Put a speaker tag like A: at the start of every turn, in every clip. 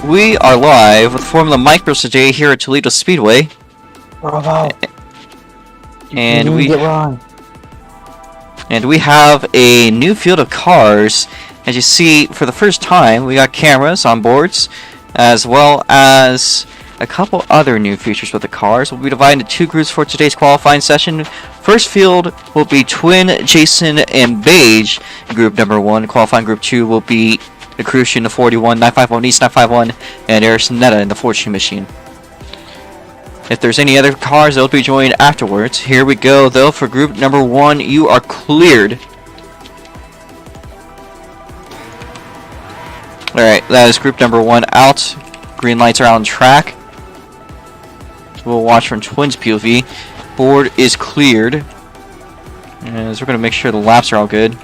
A: We are live with Formula Micros today here at Toledo Speedway.
B: Bravo!
A: And we
B: get wrong.
A: And we have a new field of cars. As you see, for the first time, we got cameras on boards, as well as a couple other new features with the cars. We'll be divided into two groups for today's qualifying session. First field will be Twin, Jason, and Beige. Group number 1. Qualifying group 2 will be the Crucian, the 41, 951 East 951, and Arisnetta in the Fortune Machine. If there's any other cars, they'll be joined afterwards. Here we go, though, for group number 1. You are cleared. Alright, that is group number 1 out. Green lights are on track. We'll watch from Twins POV. Board is cleared. As we're going to make sure the laps are all good.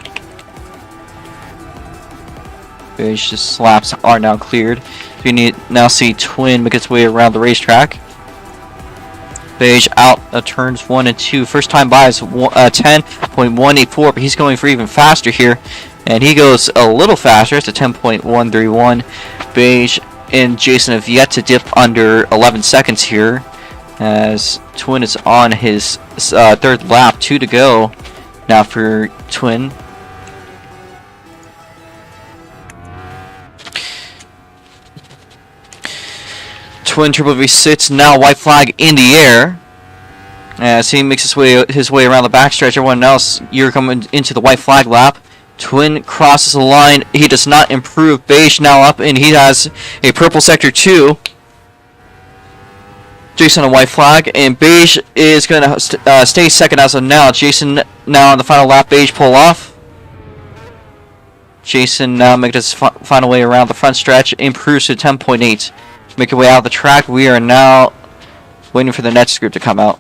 A: Just laps are now cleared. So you need now see Twin make its way around the racetrack. Beige out of turns 1 and 2. First time by is 10.184, but he's going for even faster here. And he goes a little faster. It's a 10.131. Beige and Jason have yet to dip under 11 seconds here, as Twin is on his third lap. 2 to go now for Twin. Twin Triple V sits now, white flag in the air as he makes his way around the backstretch. Everyone else, you're coming into the white flag lap. Twin crosses the line. He does not improve. Beige now up, and he has a purple sector 2. Jason on white flag, and Beige is going to stay second as of now. Jason now on the final lap. Beige pull off. Jason now making his final way around the front stretch. Improves to 10.8. Make your way out of the track. We are now waiting for the next group to come out.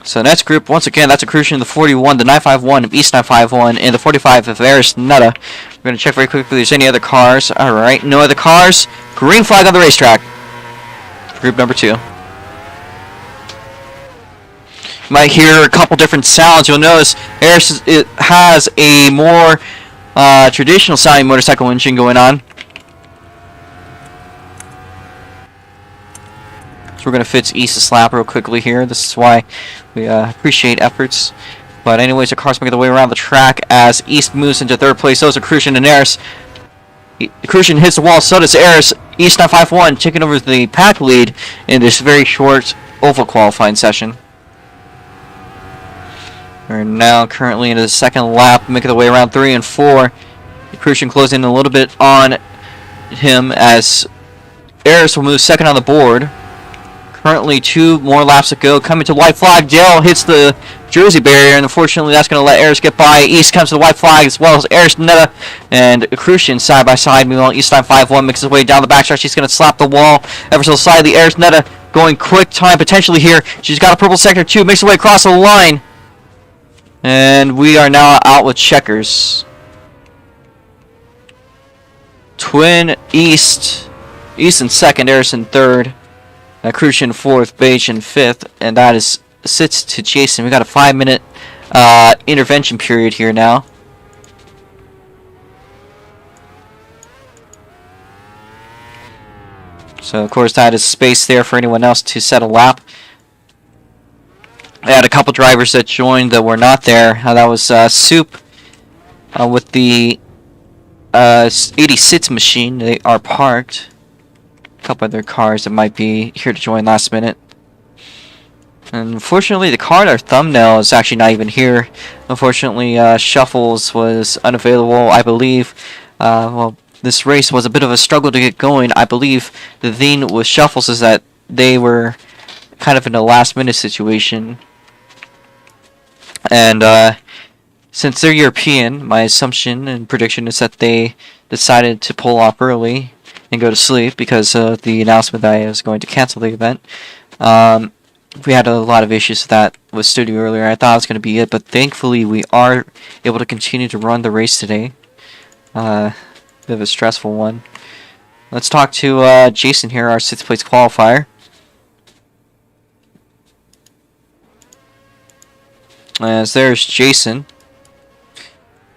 A: So next group, once again, that's a Crucian, the 41, the 951 of East 951, and the 45 of Arisnetta. We're going to check very quickly if there's any other cars. Alright, no other cars. Green flag on the racetrack. Group number 2. You might hear a couple different sounds. You'll notice Aris has a more traditional sounding motorcycle engine going on. So we're going to fix East to slap real quickly here. This is why we appreciate efforts. But anyways, the cars making their way around the track as East moves into third place. Those are Crucian and Aris. Crucian hits the wall, so does Aris. East 951 taking over the pack lead in this very short oval qualifying session. We're now currently into the second lap, making their way around 3 and 4. Crucian closing a little bit on him as Aris will move second on the board. Currently 2 more laps to go. Coming to the white flag. Dale hits the Jersey barrier, and unfortunately that's going to let Aris get by. East comes to the white flag as well as Arisnetta and Crucian side by side. Meanwhile, East 951 makes his way down the backstretch. She's going to slap the wall ever so slightly. Arisnetta going quick time potentially here. She's got a purple sector 2. Makes her way across the line. And we are now out with checkers. Twin East in second, Aris in third. Crucian fourth, Beige in fifth, and that is sits to Jason. We got a 5-minute intervention period here now. So of course that is space there for anyone else to set a lap. I had a couple drivers that joined that were not there. That was Soup with the 86 machine. They are parked. A couple other cars that might be here to join last minute. And unfortunately, the car in our thumbnail is actually not even here. Unfortunately, Shuffles was unavailable, I believe. Well, this race was a bit of a struggle to get going. I believe the thing with Shuffles is that they were kind of in a last-minute situation. And since they're European, my assumption and prediction is that they decided to pull off early and go to sleep because of the announcement that I was going to cancel the event. We had a lot of issues with that with studio earlier. I thought it was going to be it, but thankfully we are able to continue to run the race today. Bit of a stressful one. Let's talk to Jason here, our 6th place qualifier. As there's Jason.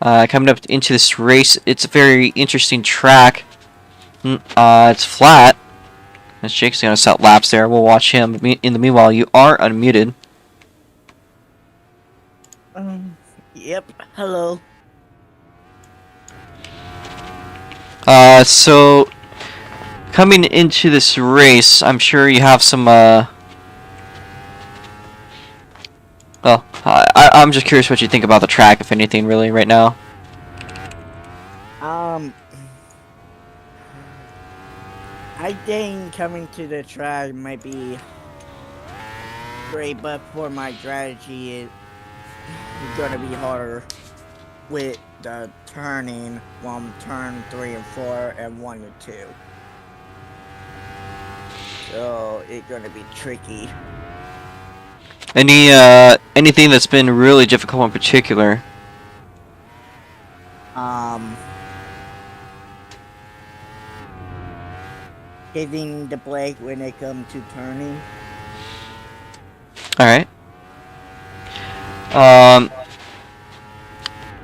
A: Coming up into this race, it's a very interesting track. It's flat. As Jake's going to set laps there. We'll watch him. In the meanwhile, you are unmuted.
B: Yep. Hello.
A: So coming into this race, I'm sure you have some. Well, I'm just curious what you think about the track, if anything, really, right now.
B: I think coming to the track might be great, but for my strategy, it's gonna be harder with the turning from turn 3 and 4 and 1 and 2. So it's gonna be tricky.
A: Anything that's been really difficult in particular?
B: Hitting the brake when it comes to turning.
A: Alright.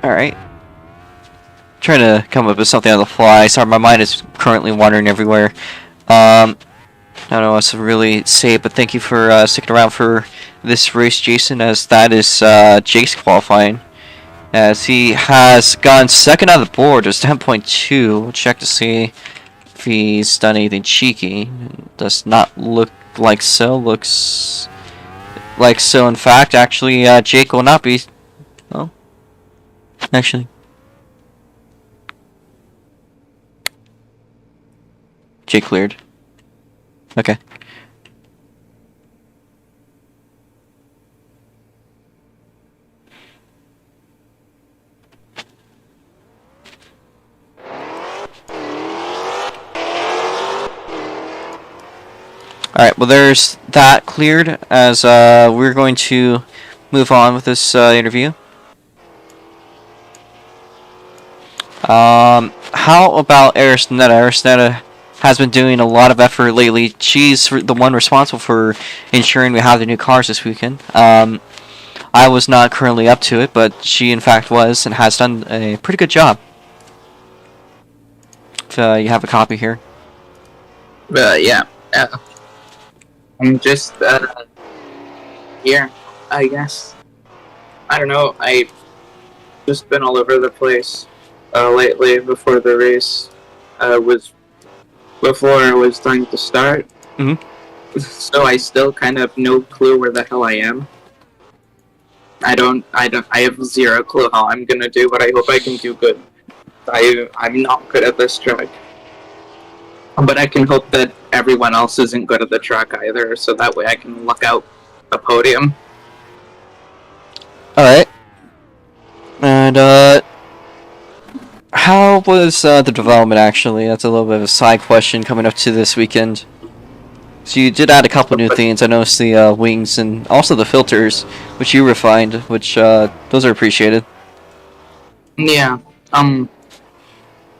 A: Alright. Trying to come up with something on the fly. Sorry, my mind is currently wandering everywhere. I don't know what to really say, but thank you for sticking around for this race, Jason, as that is Jake's qualifying. As he has gone second on the board, just 10.2. We'll check to see if he's done anything cheeky. Does not look like so. Looks like so. In fact, actually, Jake will not be. Oh, actually. Jake cleared. Okay. Alright, well there's that cleared, as we're going to move on with this interview. How about Arisnetta? Arisnetta has been doing a lot of effort lately. She's the one responsible for ensuring we have the new cars this weekend. I was not currently up to it, but she in fact was and has done a pretty good job. If you have a copy here.
C: Yeah. I'm just here, I guess. I don't know. I've just been all over the place lately. Before the race before it was time to start. So I still kind of have no clue where the hell I am. I have zero clue how I'm gonna do, but I hope I can do good. I'm not good at this track. But I can hope that everyone else isn't good at the track either, so that way I can look out a podium.
A: Alright. And, how was the development, actually? That's a little bit of a side question coming up to this weekend. So you did add a couple new things. I noticed the wings and also the filters, which you refined, which those are appreciated.
C: Yeah,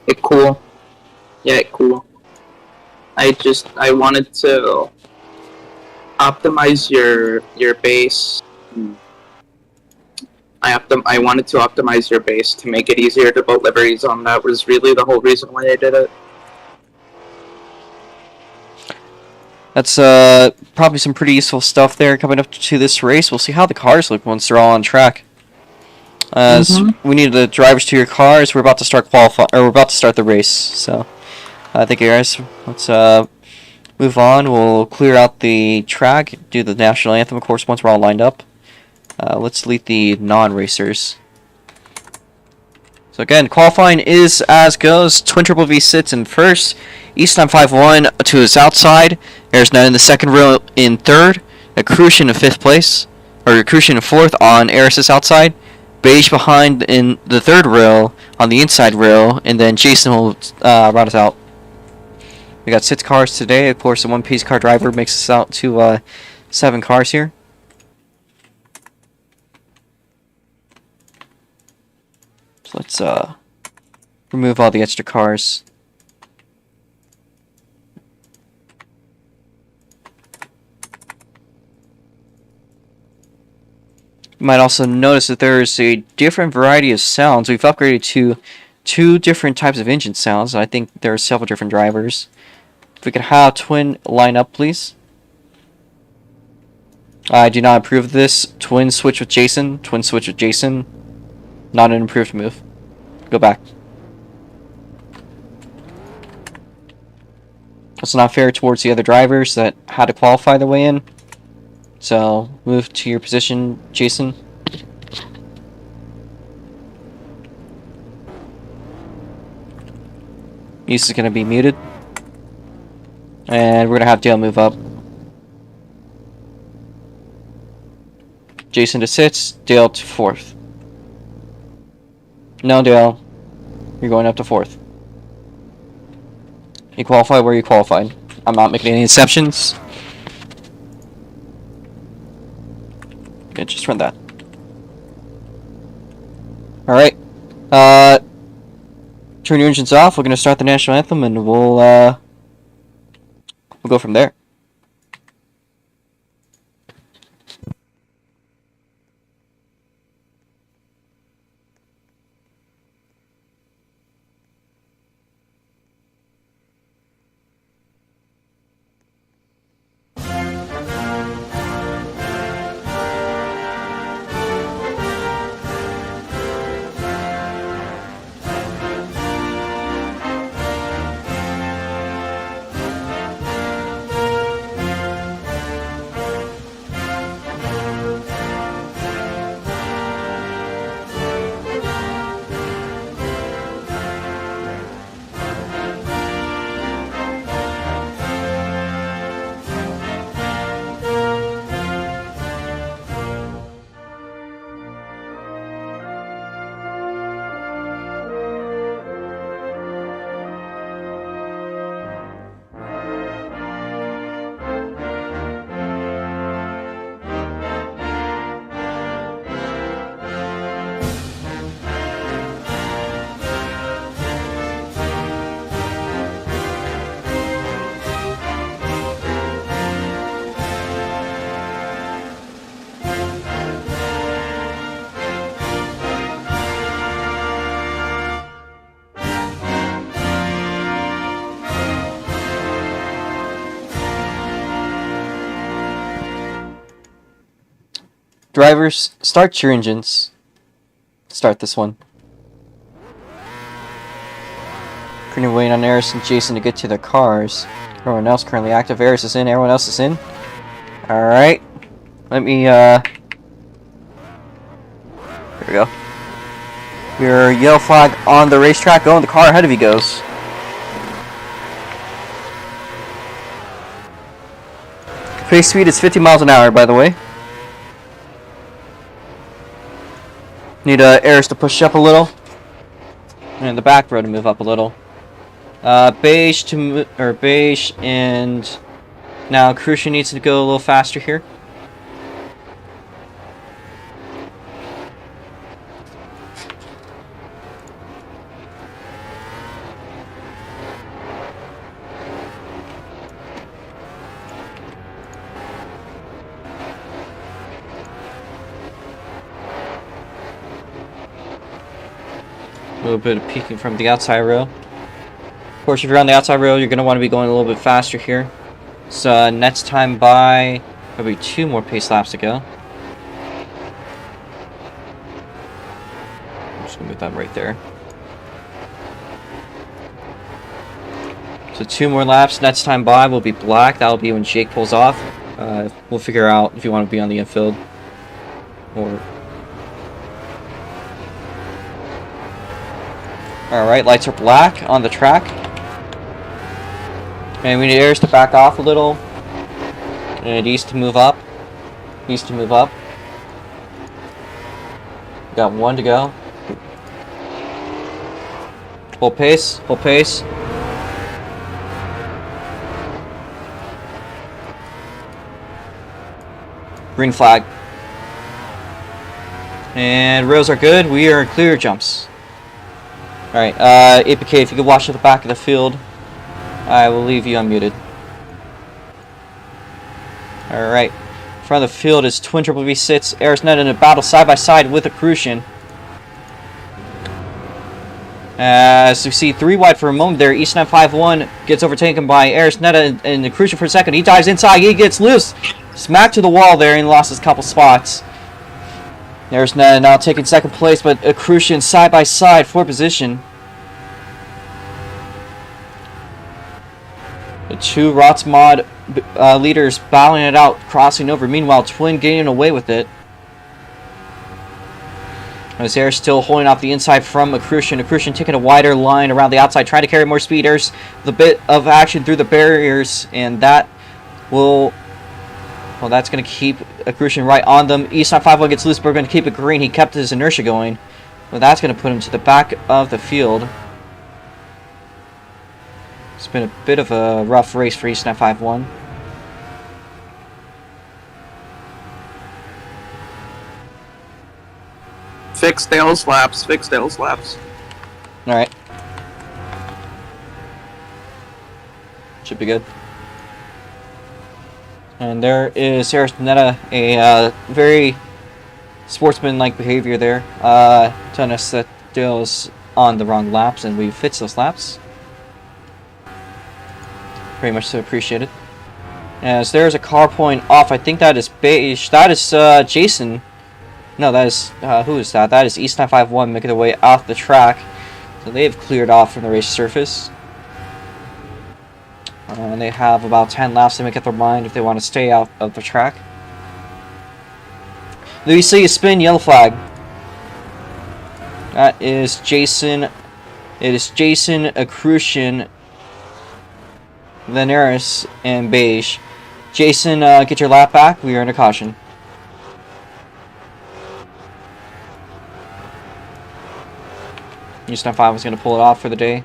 C: it cool. Yeah, it cool. I wanted to optimize your base. I wanted to optimize your base to make it easier to put liveries on. That was really the whole reason why I did it.
A: That's probably some pretty useful stuff there coming up to this race. We'll see how the cars look once they're all on track. As we need the drivers to your cars, we're about to start we're about to start the race. So, thank you guys. Let's move on. We'll clear out the track, do the national anthem, of course, once we're all lined up. Let's lead the non-racers. So again, qualifying is as goes. Twin Triple V sits in first. Easton 5-1 to his outside. There's none in the second row in third. Crucian in fifth place. Or Crucian in fourth on Eris's outside. Beige behind in the third row on the inside row. And then Jason will round us out. We got 6 cars today. Of course, the one-piece car driver makes us out to 7 cars here. So let's remove all the extra cars. You might also notice that there's a different variety of sounds. We've upgraded to 2 different types of engine sounds. I think there are several different drivers. If we could have twin line up, please. I do not approve of this. Twin switch with Jason. Twin switch with Jason. Not an improved move. Go back. That's not fair towards the other drivers that had to qualify their way in. So, move to your position, Jason. This is going to be muted. And we're going to have Dale move up. Jason to 6th, Dale to 4th. No, Dale. You're going up to 4th. You qualify where you qualified. I'm not making any exceptions. Yeah, just run that. Alright. Turn your engines off. We're going to start the national anthem and we'll go from there. Drivers, start your engines. Start this one. Currently waiting on Eris and Jason to get to their cars. Everyone else currently active. Eris is in. Everyone else is in. Alright. Let me, There we go. Your yellow flag on the racetrack. Go in the car ahead of you goes. Pace speed is 50 miles an hour, by the way. Need Eris to push up a little, and the back row to move up a little. Beige to beige, and now Crucian needs to go a little faster here. A little bit of peeking from the outside row. Of course, if you're on the outside row, you're going to want to be going a little bit faster here. So next time by, there'll be 2 more pace laps to go. I'm just going to move that right there. So 2 more laps. Next time by will be black. That'll be when Jake pulls off. We'll figure out if you want to be on the infield or... Alright, lights are black on the track. And we need Eris to back off a little. And East to move up. East to move up. Got 1 to go. Hold pace, hold pace. Green flag. And rows are good. We are clear jumps. Alright, APK, if you could watch at the back of the field, I will leave you unmuted. Alright, front of the field is Twin Triple V6, Arisnetta in a battle side by side with Crucian. As we see 3 wide for a moment there, East 951 gets overtaken by Arisnetta and the Crucian for a second. He dives inside, he gets loose, smacked to the wall there and lost his couple spots. Arisnetta now taking second place, but Crucian side by side for position. The 2 Rots Mod leaders battling it out, crossing over. Meanwhile, Twin getting away with it. As Air's still holding off the inside from Crucian. Crucian taking a wider line around the outside, trying to carry more speed. Air's the bit of action through the barriers, and that will... Well, that's going to keep Crucian right on them. East 951 gets loose, but we're going to keep it green. He kept his inertia going. But that's going to put him to the back of the field. It's been a bit of a rough race for East 951.
C: Fix tail slaps, fix tail slaps.
A: Alright. Should be good. And there is Arisnetta, a very sportsman-like behavior there. Telling us that Dale's on the wrong laps, and we fixed those laps. Very much so appreciated. As there's a car point off, I think that is Beige. That is Jason. No, that is, who is that? That is East 951 making their way off the track. So they've cleared off from the race surface. And they have about 10 laps to make up their mind if they want to stay out of the track. There you see a spin, yellow flag. That is Jason. It is Jason, Crucian, Veneris, and Beige. Jason, get your lap back. We are under caution. East 95 is going to pull it off for the day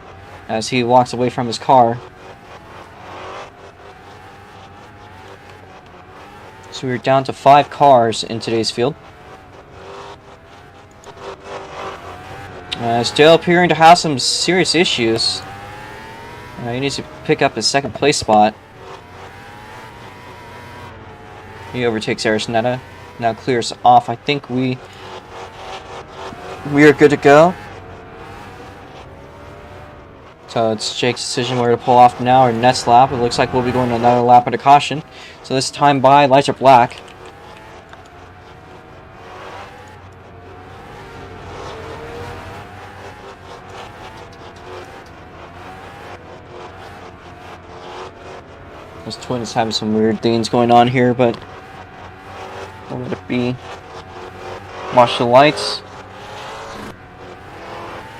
A: as he walks away from his car. So we're down to 5 cars in today's field. Still appearing to have some serious issues. He needs to pick up his second place spot. He overtakes Arisnetta. Now clears off. I think we are good to go. So it's Jake's decision where to pull off now or next lap. It looks like we'll be going another lap under caution. So this time by, lights are black. This Twin is having some weird things going on here, but we'll let it be. Watch the lights.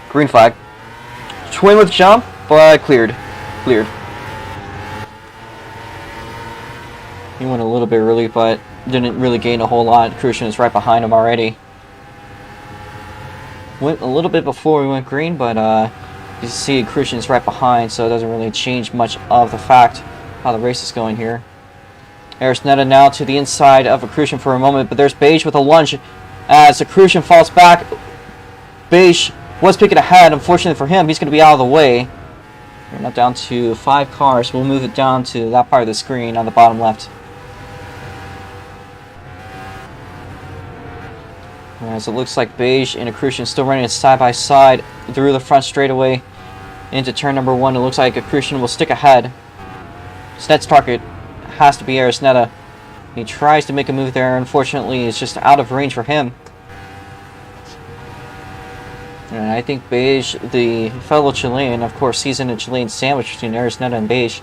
A: Green flag. Twin with jump, but cleared. Cleared. He went a little bit early, but didn't really gain a whole lot. Crucian is right behind him already. Went a little bit before we went green, but you see Crucian is right behind, so it doesn't really change much of the fact how the race is going here. Arisnetta now to the inside of Crucian for a moment, but there's Beige with a lunge as Crucian falls back. Beige was picking ahead. Unfortunately for him, he's going to be out of the way. We're now down to 5 cars. We'll move it down to that part of the screen on the bottom left. As it looks like Beige and Crucian still running side by side through the front straightaway into turn number 1. It looks like Crucian will stick ahead. His next target has to be Arisnetta. He tries to make a move there. Unfortunately, it's just out of range for him. And I think Beige, the fellow Chilean, of course, he's in a Chilean sandwich between Arisnetta and Beige,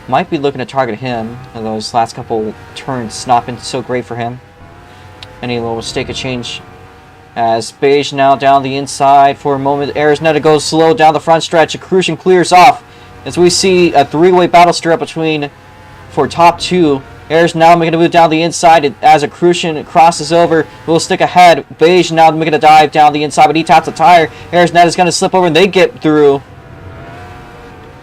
A: might be looking to target him. And those last couple turns not been so great for him. Any little mistake of change. As Beige now down the inside for a moment. Arisnetta goes slow down the front stretch. Crucian clears off. As we see a 3-way battle stir between for top 2. Air's now making a move down the inside as Crucian crosses over. Will stick ahead. Beige now making a dive down the inside, but he taps a tire. Arisnetta is going to slip over and they get through.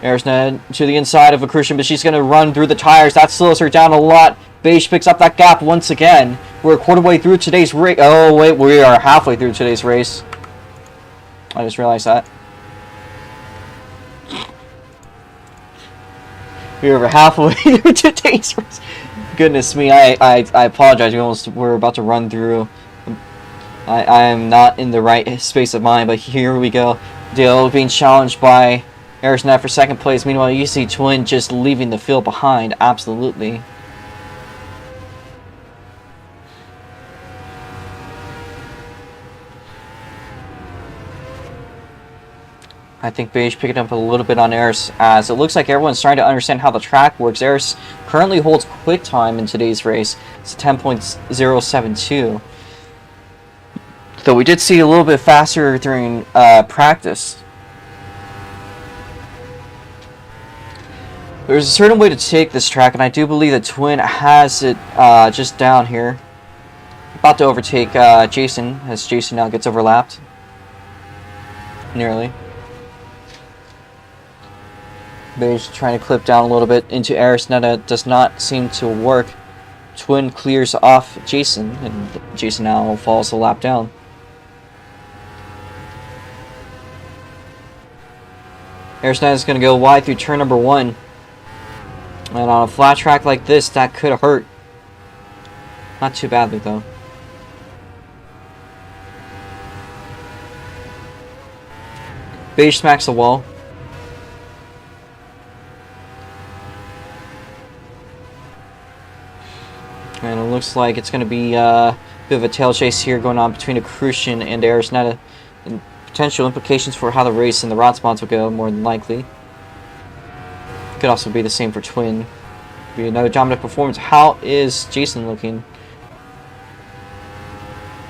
A: Arisnetta to the inside of Crucian, but she's going to run through the tires. That slows her down a lot. Beige picks up that gap once again. We're a quarter way through today's race. Oh, wait, we are halfway through today's race. I just realized that. We're over halfway through today's race. Goodness me, I apologize. We almost were about to run through. I am not in the right space of mind, but here we go. Dale being challenged by Aerosnet for second place. Meanwhile, you see Twin just leaving the field behind. Absolutely. I think Beige picking up a little bit on Eris, as it looks like everyone's trying to understand how the track works. Eris currently holds quick time in today's race. It's 10.072. Though we did see a little bit faster during practice. There's a certain way to take this track, and I do believe that Twin has it just down here. About to overtake Jason, as Jason now gets overlapped. Nearly. Beige trying to clip down a little bit into Arisnetta. Does not seem to work. Twin clears off Jason, and Jason now falls a lap down. Arisnetta is going to go wide through turn number 1. And on a flat track like this, that could hurt. Not too badly, though. Beige smacks the wall. And it looks like it's going to be a bit of a tail chase here going on between Crucian and Arisnetta. And potential implications for how the race and the rod spawns will go, more than likely. Could also be the same for Twin. Be another dominant performance. How is Jason looking?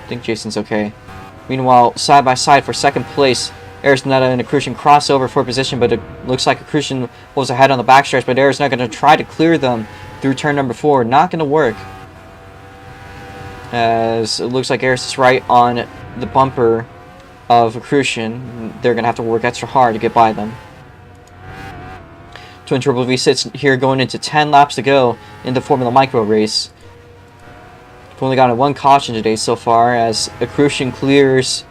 A: I think Jason's okay. Meanwhile, side by side for second place, Arisnetta and Crucian crossover for position, but it looks like Crucian was ahead on the backstretch, but Arisnetta going to try to clear them through turn number 4. Not going to work. As it looks like Eris is right on the bumper of Crucian. They're going to have to work extra hard to get by them. Twin Turbo V6 here going into 10 laps to go in the Formula Micro race. We've only gotten 1 caution today so far, as Crucian clears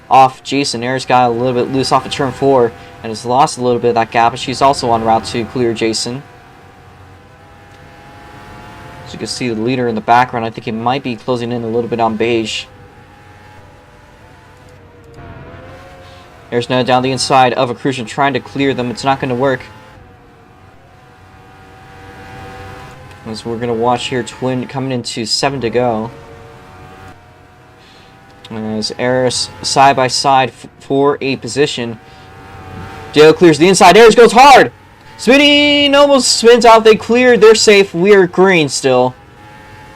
A: off Jason. Eris got a little bit loose off of turn 4 and has lost a little bit of that gap, but she's also on route to clear Jason. As you can see the leader in the background, I think he might be closing in a little bit on Beige. There's now down the inside of a Crucian trying to clear them. It's not going to work. As we're going to watch here, Twin coming into 7 to go. As Eris side by side for a position. Dale clears the inside. Eris goes hard. Spinning almost spins out. They cleared. They're safe. We are green still.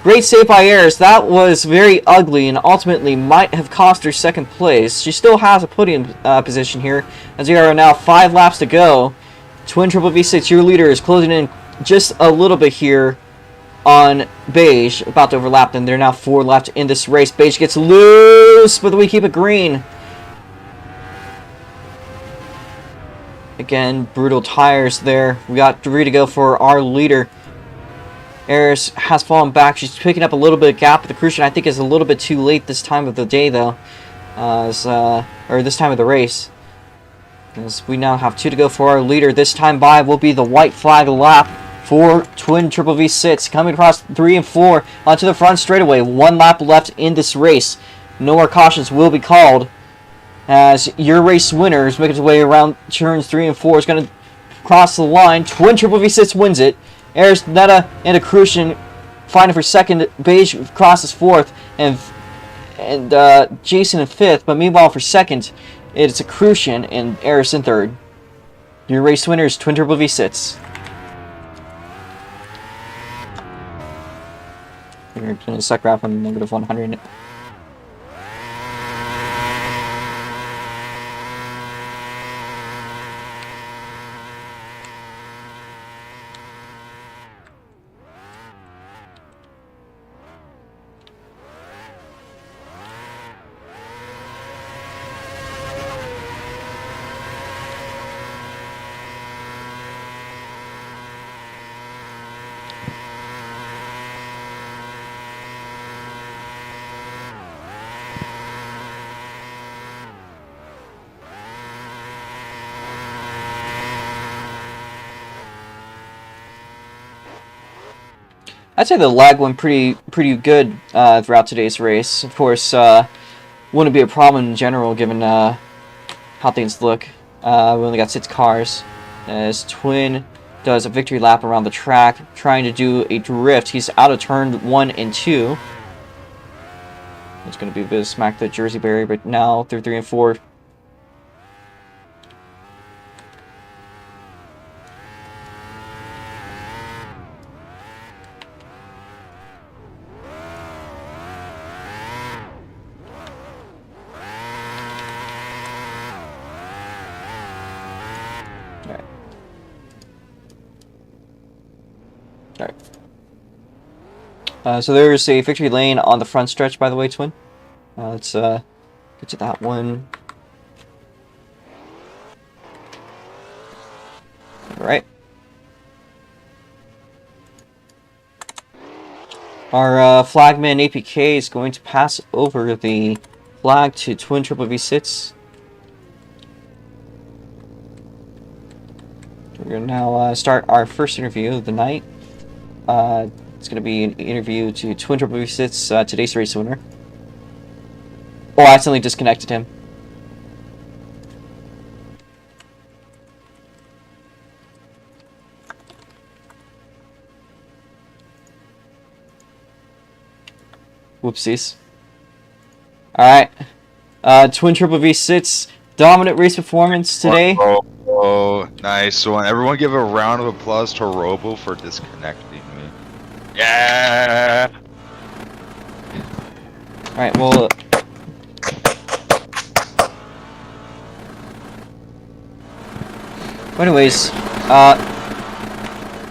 A: Great save by Eris. That was very ugly and ultimately might have cost her second place. She still has a podium position here, as there are now 5 laps to go. Twin Triple V6, your leader, is closing in just a little bit here on Beige. About to overlap them. There are now 4 left in this race. Beige gets loose, but we keep it green. Again, brutal tires there. We got 3 to go for our leader. Eris has fallen back. She's picking up a little bit of gap. The Crucian, I think, is a little bit too late this time of the day, though. Or this time of the race. As we now have 2 to go for our leader. This time by will be the white flag lap for Twin Triple V6. Coming across 3 and 4 onto the front straightaway. 1 lap left in this race. No more cautions will be called, as your race winner is making his way around turns 3 and 4. Is going to cross the line. Twin Triple V6 wins it. Arisnetta and Crucian fighting for second. Beige crosses 4th, and Jason in 5th. But meanwhile, for second, it's Crucian and Eris in 3rd. Your race winner is Twin Turbo V6. We're going to suck wrap on negative 100. I'd say the lag went pretty good throughout today's race. Of course, wouldn't be a problem in general given how things look. We only got 6 cars. As Twin does a victory lap around the track, trying to do a drift. He's out of turn 1 and 2. It's going to be a bit of smack the Jersey barrier, but now through 3 and 4. So there's a victory lane on the front stretch, by the way, Twin. Let's get to that one. Alright. Our flagman APK is going to pass over the flag to Twin Triple V6. We're going to now start our first interview of the night. It's going to be an interview to Twin Triple V6, today's race winner. Oh, I accidentally disconnected him. Whoopsies. Alright. Twin Triple V6, dominant race performance today.
D: Oh, nice one. Everyone give a round of applause to Robo for disconnecting me. Yeah!
A: Alright, well... anyways, I'm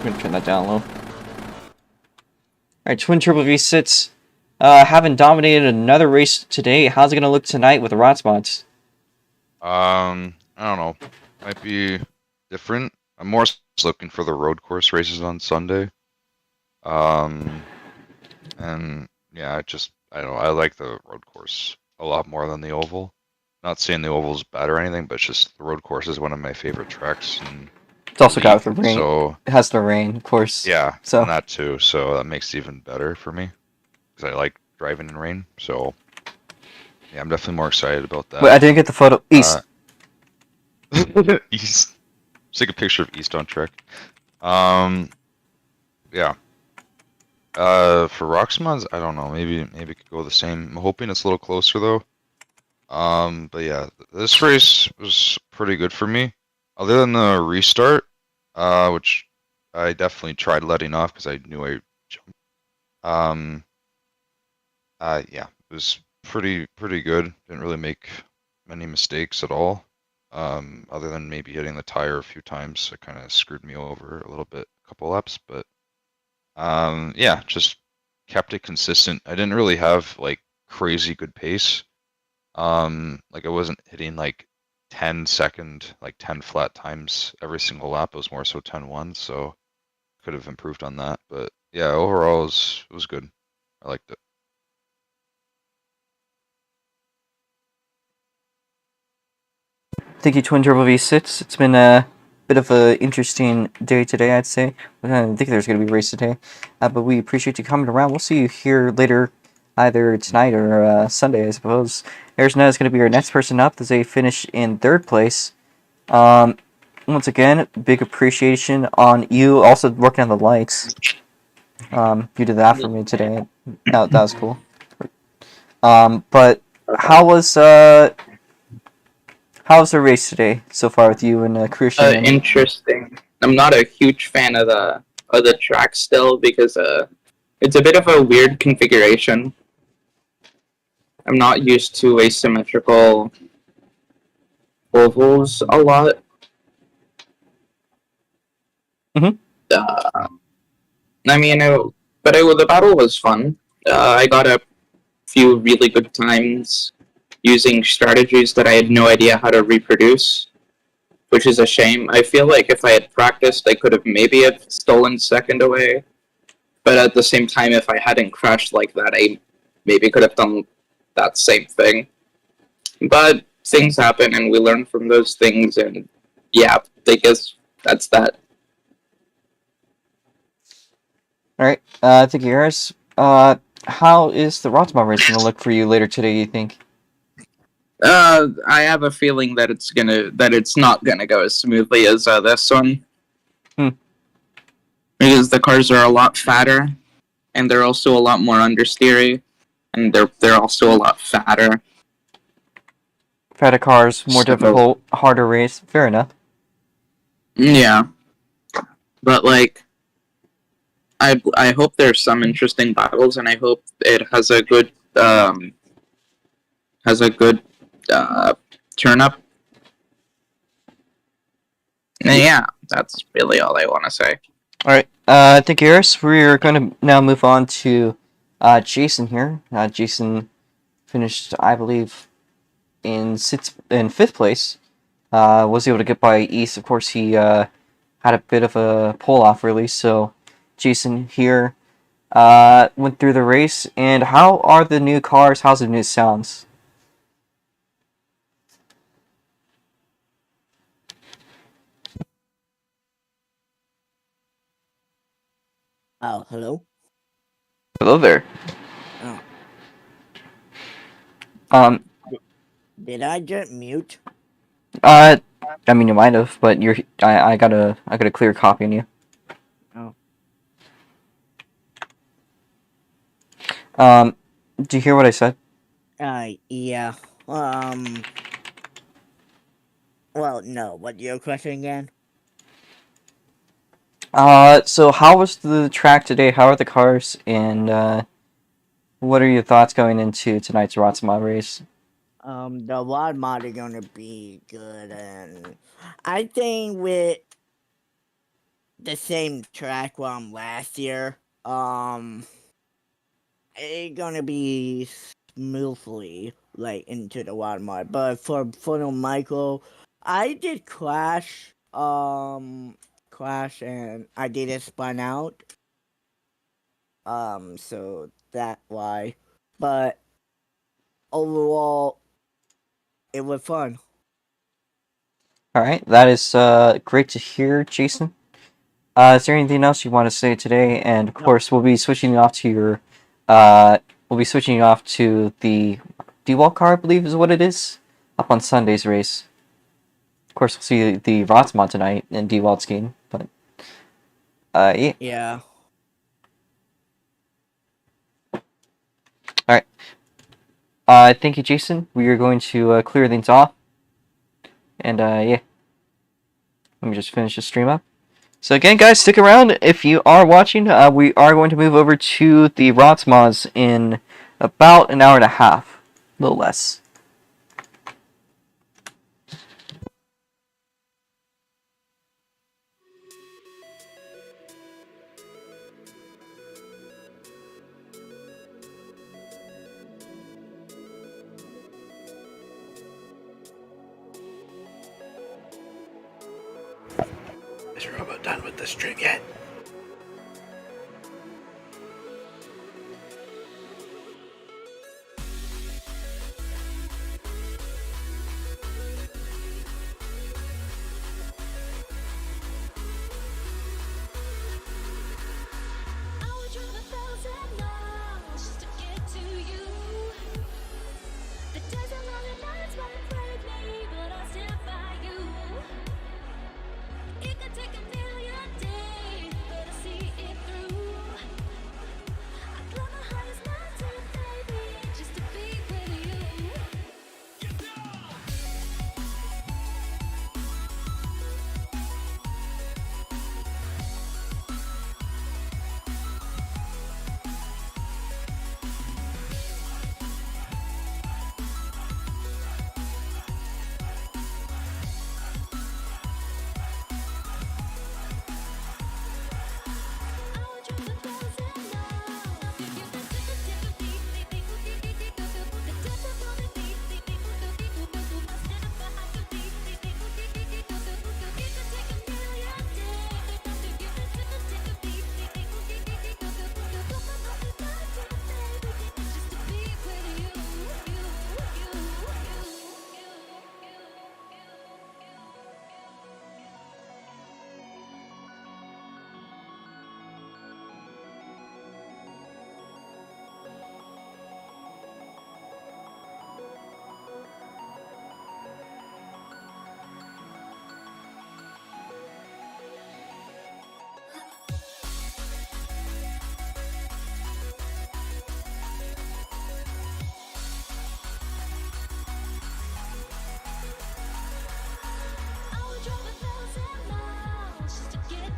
A: gonna turn that down a little. Alright, Twin Triple V6, having dominated another race today. How's it gonna look tonight with the rod spots?
D: I don't know. Might be different. I'm more looking for the road course races on Sunday. And yeah, I don't know, I like the road course a lot more than the oval. Not saying the oval's bad or anything, but it's just the road course is one of my favorite tracks. And
A: It's also got the rain.
D: So
A: it has the rain, of course.
D: Yeah,
A: so
D: and that too. So that makes it even better for me because I like driving in rain. So yeah, I'm definitely more excited about that.
A: Wait, I didn't get the photo. East.
D: East. Just take a picture of East on track. Yeah. For Roxmans, I don't know. Maybe it could go the same. I'm hoping it's a little closer though. But yeah, this race was pretty good for me. Other than the restart, which I definitely tried letting off because I knew I jumped. Yeah, it was pretty good. Didn't really make many mistakes at all. Other than maybe hitting the tire a few times, it kind of screwed me over a little bit, a couple laps. But yeah, just kept it consistent. I didn't really have like crazy good pace. Like I wasn't hitting like 10 flat times every single lap. It was more so 10-1, so could have improved on that. But yeah, overall it was good. I liked it.
A: Thank you, Twin Turbo V6. It's been a bit of an interesting day today, I'd say. I didn't think there's going to be a race today, but we appreciate you coming around. We'll see you here later, either tonight or Sunday, I suppose. Arizona is going to be our next person up as they finish in 3rd place. Once again, big appreciation on you also working on the lights. You did that for me today. That was cool. But how was the race today so far with you and Christian?
C: Interesting. I'm not a huge fan of the track still because it's a bit of a weird configuration. I'm not used to asymmetrical ovals a lot. I mean, the battle was fun. I got a few really good times using strategies that I had no idea how to reproduce, which is a shame. I feel like if I had practiced, I could have maybe have stolen second away. But at the same time, if I hadn't crashed like that, I maybe could have done that same thing. But things happen, and we learn from those things, and yeah, I guess that's that.
A: All right. Thank you, Harris. How is the Rotsmar race going to look for you later today, you think?
C: I have a feeling that it's not gonna go as smoothly as this one. Because the cars are a lot fatter, and they're also a lot more understeery, and they're also a lot fatter.
A: Fatter cars, more
C: So-
A: difficult, harder race. Fair enough.
C: Yeah, but like, I hope there's some interesting battles, and I hope it has a good turn up. And yeah, that's really all I want to say.
A: All right. Thank you, Harris. We're going to now move on to Jason here. Jason finished, I believe, in fifth place. Was able to get by East. Of course, he had a bit of a pull-off, really. So, Jason here went through the race. And how are the new cars? How's the new sounds?
B: Oh, hello?
A: Hello there.
B: Oh.
A: Um.
B: Did I just mute?
A: I mean, you might have, but I got a clear copy on you.
B: Oh.
A: Do you hear what I said?
B: Yeah. Well, no. What's your question again?
A: So how was the track today? How are the cars? And what are your thoughts going into tonight's Rotsma race?
B: The WOD mod are gonna be good, and I think with the same track from last year, it's gonna be smoothly like into the WOD mod. But for Funnel Michael, I did crash, and I did it spun out. So that why, but overall, it was fun.
A: All right, that is great to hear, Jason. Is there anything else you want to say today? And of course, we'll be switching off to your, we'll be switching off to the D-Wall car, I believe is what it is, up on Sunday's race. Of course, we'll see the Rotsma tonight in D-Wald's game, but yeah.
B: Yeah.
A: All right. Thank you, Jason. We are going to clear things off, and yeah. Let me just finish the stream up. So again, guys, stick around if you are watching. We are going to move over to the Rotsmas in about an hour and a half, a little less.
E: Is Robo done with the stream yet?
F: It could take a million days.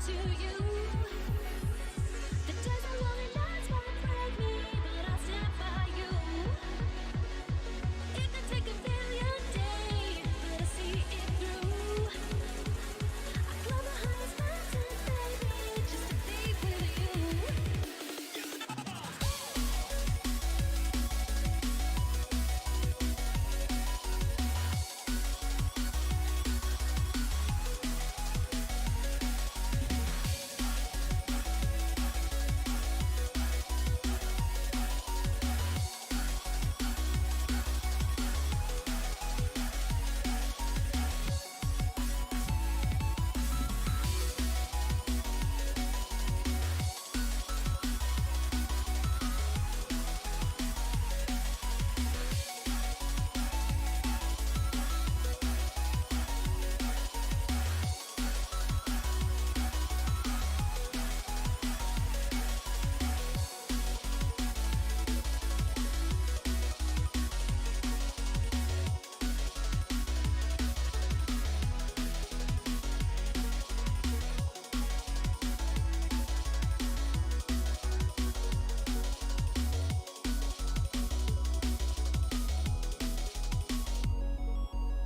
F: to you.